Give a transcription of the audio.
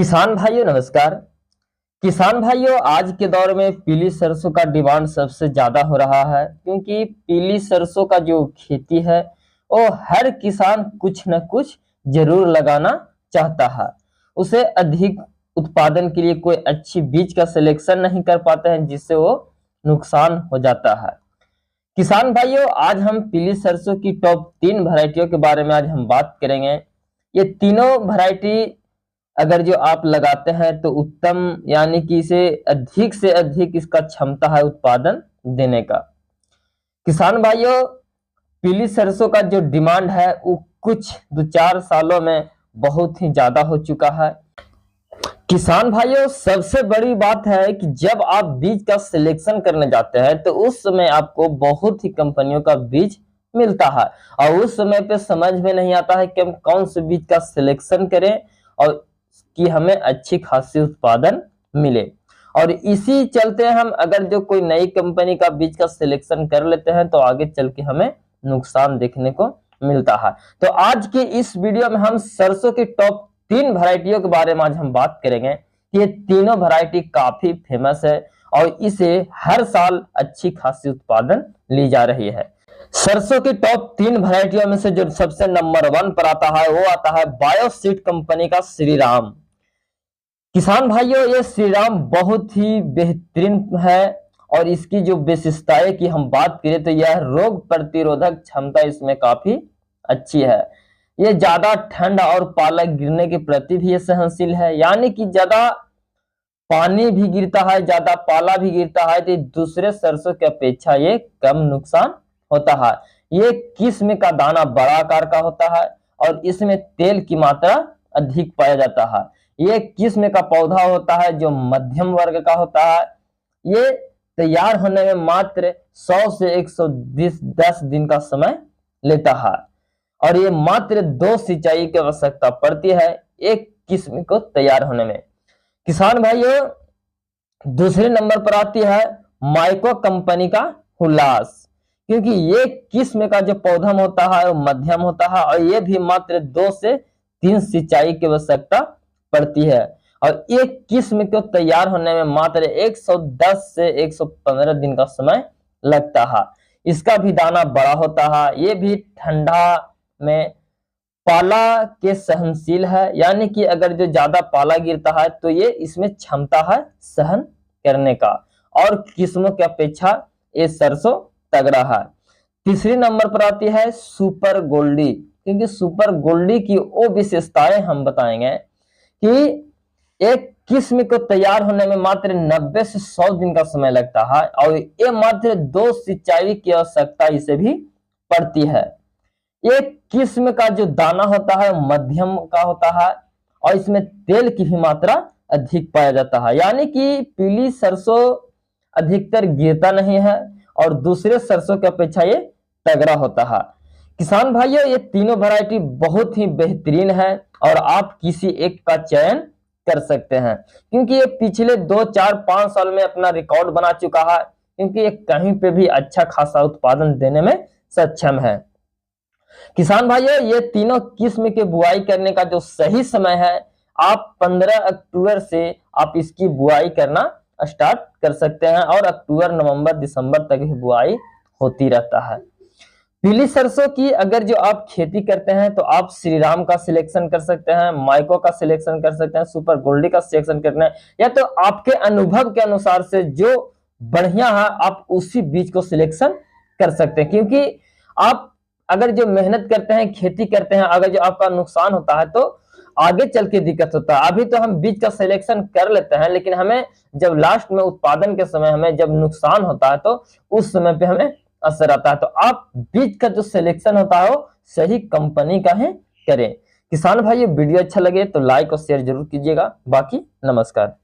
किसान भाइयों नमस्कार। किसान भाइयों, आज के दौर में पीली सरसों का डिमांड सबसे ज्यादा हो रहा है, क्योंकि पीली सरसों का जो खेती है वो हर किसान कुछ न कुछ जरूर लगाना चाहता है। उसे अधिक उत्पादन के लिए कोई अच्छी बीज का सिलेक्शन नहीं कर पाते हैं, जिससे वो नुकसान हो जाता है। किसान भाइयों, आज हम पीली सरसों की टॉप 3 वैरायटियों के बारे में आज हम बात करेंगे। ये तीनों वैरायटी अगर जो आप लगाते हैं तो उत्तम, यानी कि इसे अधिक से अधिक इसका क्षमता है उत्पादन देने का। किसान भाइयों, पीली सरसों का जो डिमांड है वो कुछ 2-4 सालों में बहुत ही ज्यादा हो चुका है। किसान भाइयों, सबसे बड़ी बात है कि जब आप बीज का सिलेक्शन करने जाते हैं तो उस समय आपको बहुत ही कंपनियों का बीज मिलता है और उस समय पे समझ में नहीं आता है कि हम कौन से बीज का सिलेक्शन करें और कि हमें अच्छी खासी उत्पादन मिले। और इसी चलते हम अगर जो कोई नई कंपनी का बीज का सिलेक्शन कर लेते हैं तो आगे चल के हमें नुकसान देखने को मिलता है। तो आज के इस वीडियो में हम सरसों की टॉप 3 वैरायटियों के बारे में आज हम बात करेंगे। ये तीनों वैरायटी काफी फेमस है और इसे हर साल अच्छी खासी उत्पादन ली जा रही है। सरसों की टॉप 3 वैरायटियों में से जो सबसे नंबर 1 पर आता है वो आता है बायोसीड कंपनी का श्रीराम। किसान भाइयों, ये श्रीराम बहुत ही बेहतरीन है और इसकी जो विशेषताएं की हम बात करें तो यह रोग प्रतिरोधक क्षमता इसमें काफी अच्छी है। ये ज्यादा ठंड और पाला गिरने के प्रति भी ये सहनशील है, यानी कि ज्यादा पानी भी गिरता है, ज्यादा पाला भी गिरता है तो दूसरे सरसों की अपेक्षा ये कम नुकसान होता है। ये किस्म का दाना बड़ा आकार का होता है और इसमें तेल की मात्रा अधिक पाया जाता है। ये किस्म का पौधा होता है जो मध्यम वर्ग का होता है। ये तैयार होने में मात्र 100 से 110 दिन का समय लेता है और ये मात्र 2 सिंचाई की आवश्यकता पड़ती है एक किस्म को तैयार होने में। किसान भाइयों, दूसरे नंबर पर आती है माइको कंपनी का हुलास, क्योंकि ये किस्म का जो पौधा होता है वो मध्यम होता है और ये भी मात्र 2 से 3 सिंचाई की आवश्यकता पड़ती है और एक किस्म को तैयार होने में मात्र 110 से 115 दिन का समय लगता है। इसका भी दाना बड़ा होता है। ये भी ठंडा में पाला के सहनशील है, यानी कि अगर जो ज्यादा पाला गिरता है तो ये इसमें क्षमता है सहन करने का और किस्मों की अपेक्षा ये सरसों तगड़ा है। तीसरे नंबर पर आती है सुपर गोल्डी, क्योंकि सुपर गोल्डी की वो विशेषताएं हम बताएंगे कि एक किस्म को तैयार होने में मात्र 90 से 100 दिन का समय लगता है और ये मात्र 2 सिंचाई की आवश्यकता इसे भी पड़ती है। एक किस्म का जो दाना होता है मध्यम का होता है और इसमें तेल की भी मात्रा अधिक पाया जाता है, यानी कि पीली सरसों अधिकतर गिरता नहीं है और दूसरे सरसों की अपेक्षा ये तगड़ा होता है। किसान भाइयों, ये तीनों वैरायटी बहुत ही बेहतरीन है और आप किसी एक का चयन कर सकते हैं, क्योंकि ये पिछले 2, 4, 5 साल में अपना रिकॉर्ड बना चुका है, क्योंकि ये कहीं पे भी अच्छा खासा उत्पादन देने में सक्षम है। किसान भाइयों, ये तीनों किस्म के बुआई करने का जो सही समय है, आप 15 अक्टूबर से आप इसकी बुआई करना स्टार्ट कर सकते हैं और अक्टूबर, नवंबर, दिसंबर तक ही बुआई होती रहता है। पीली सरसों की अगर जो आप खेती करते हैं तो आप श्रीराम का सिलेक्शन कर सकते हैं, माइको का सिलेक्शन कर सकते हैं, सुपर गोल्डी का सिलेक्शन करना है, या तो आपके अनुभव के अनुसार से जो बढ़िया है आप उसी बीज को सिलेक्शन कर सकते हैं। क्योंकि आप अगर जो मेहनत करते हैं, खेती करते हैं, अगर जो आपका नुकसान होता है तो आगे चल के दिक्कत होता है। अभी तो हम बीज का सिलेक्शन कर लेते हैं, लेकिन हमें जब लास्ट में उत्पादन के समय हमें जब नुकसान होता है तो उस समय पे हमें असर आता है। तो आप बीज का जो सिलेक्शन होता है वो सही कंपनी का ही करें। किसान भाई, वीडियो अच्छा लगे तो लाइक और शेयर जरूर कीजिएगा। बाकी नमस्कार।